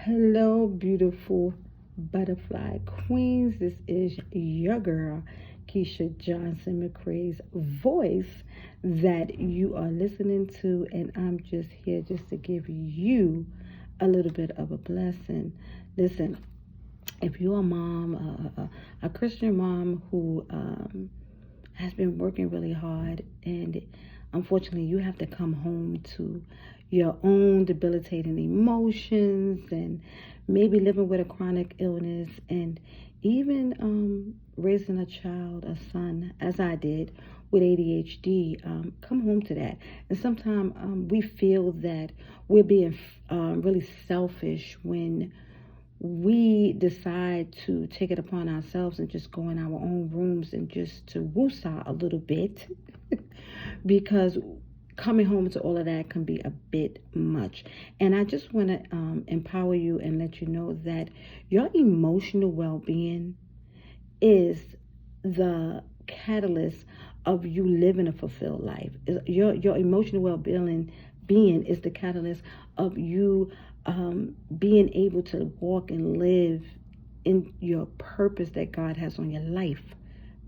Hello, beautiful butterfly queens. This is your girl, Keisha Johnson McCrae's voice that you are listening to, and I'm just here just to give you a little bit of a blessing. Listen, if you're a mom, a Christian mom who has been working really hard, and unfortunately you have to come home to your own debilitating emotions, and maybe living with a chronic illness, and even raising a child, a son, as I did, with ADHD, come home to that. And sometimes we feel that we're being really selfish when we decide to take it upon ourselves and just go in our own rooms and just to woosah a little bit because coming home to all of that can be a bit much. And I just want to empower you and let you know that your emotional well-being is the catalyst of you living a fulfilled life. Your emotional well-being is the catalyst of you being able to walk and live in your purpose that God has on your life,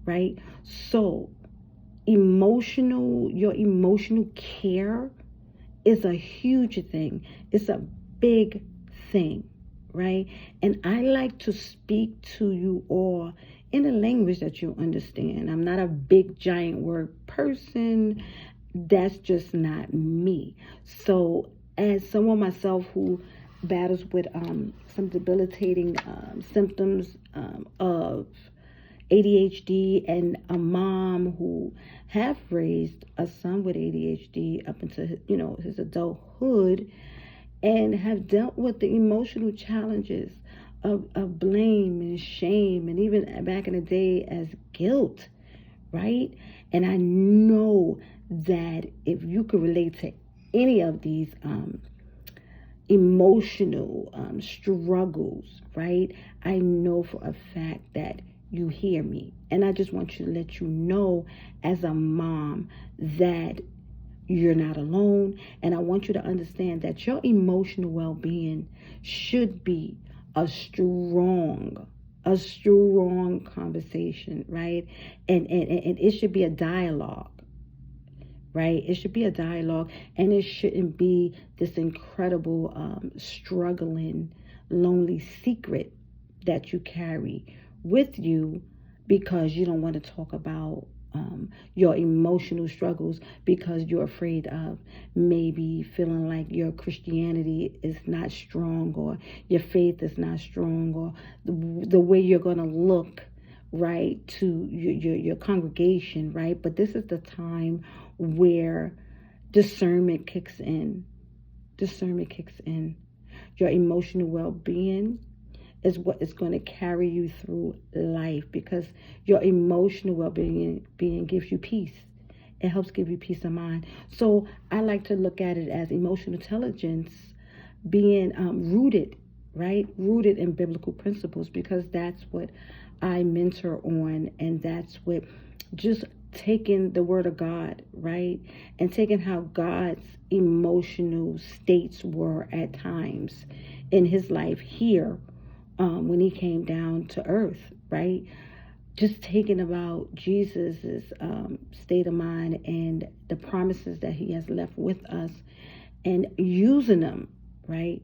right? So your emotional care is a huge thing. It's a big thing, right? And I like to speak to you all in a language that you understand. I'm not a big giant word person. That's just not me. So as someone myself who battles with some debilitating symptoms of ADHD, and a mom who have raised a son with ADHD up into his adulthood, and have dealt with the emotional challenges of blame and shame, and even back in the day as guilt, right? And I know that if you could relate to any of these emotional struggles, right? I know for a fact that you hear me. And I just want to let you know as a mom that you're not alone. And I want you to understand that your emotional well-being should be a strong conversation, right? And it should be a dialogue, right? It should be a dialogue, and it shouldn't be this incredible, struggling, lonely secret that you carry with you because you don't want to talk about your emotional struggles because you're afraid of maybe feeling like your Christianity is not strong, or your faith is not strong, or the way you're going to look, right, to your congregation, right? But this is the time where discernment kicks in. Discernment kicks in. Your emotional well-being is what is going to carry you through life, because your emotional well-being gives you peace. It helps give you peace of mind. So I like to look at it as emotional intelligence being rooted, right? Rooted in biblical principles, because that's what I mentor on, and that's what just taking the word of God, right? And taking how God's emotional states were at times in his life here when he came down to earth, right? Just taking about Jesus's state of mind and the promises that he has left with us, and using them, right,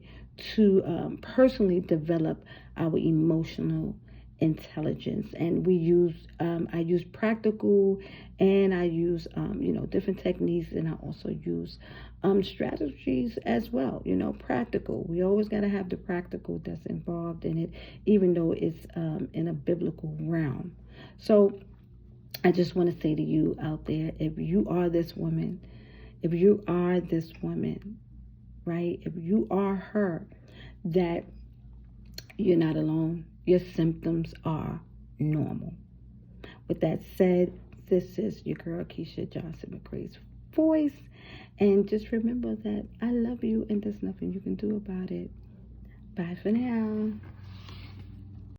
to personally develop our emotional intelligence. And I use practical, and I use different techniques, and I also use strategies as well. Practical, we always got to have the practical that's involved in it, even though it's in a biblical realm. So I just want to say to you out there, if you are this woman, right, if you are her, that you're not alone. Your symptoms are normal. With that said, this is your girl, Keisha Johnson McCrae's voice. And just remember that I love you, and there's nothing you can do about it. Bye for now.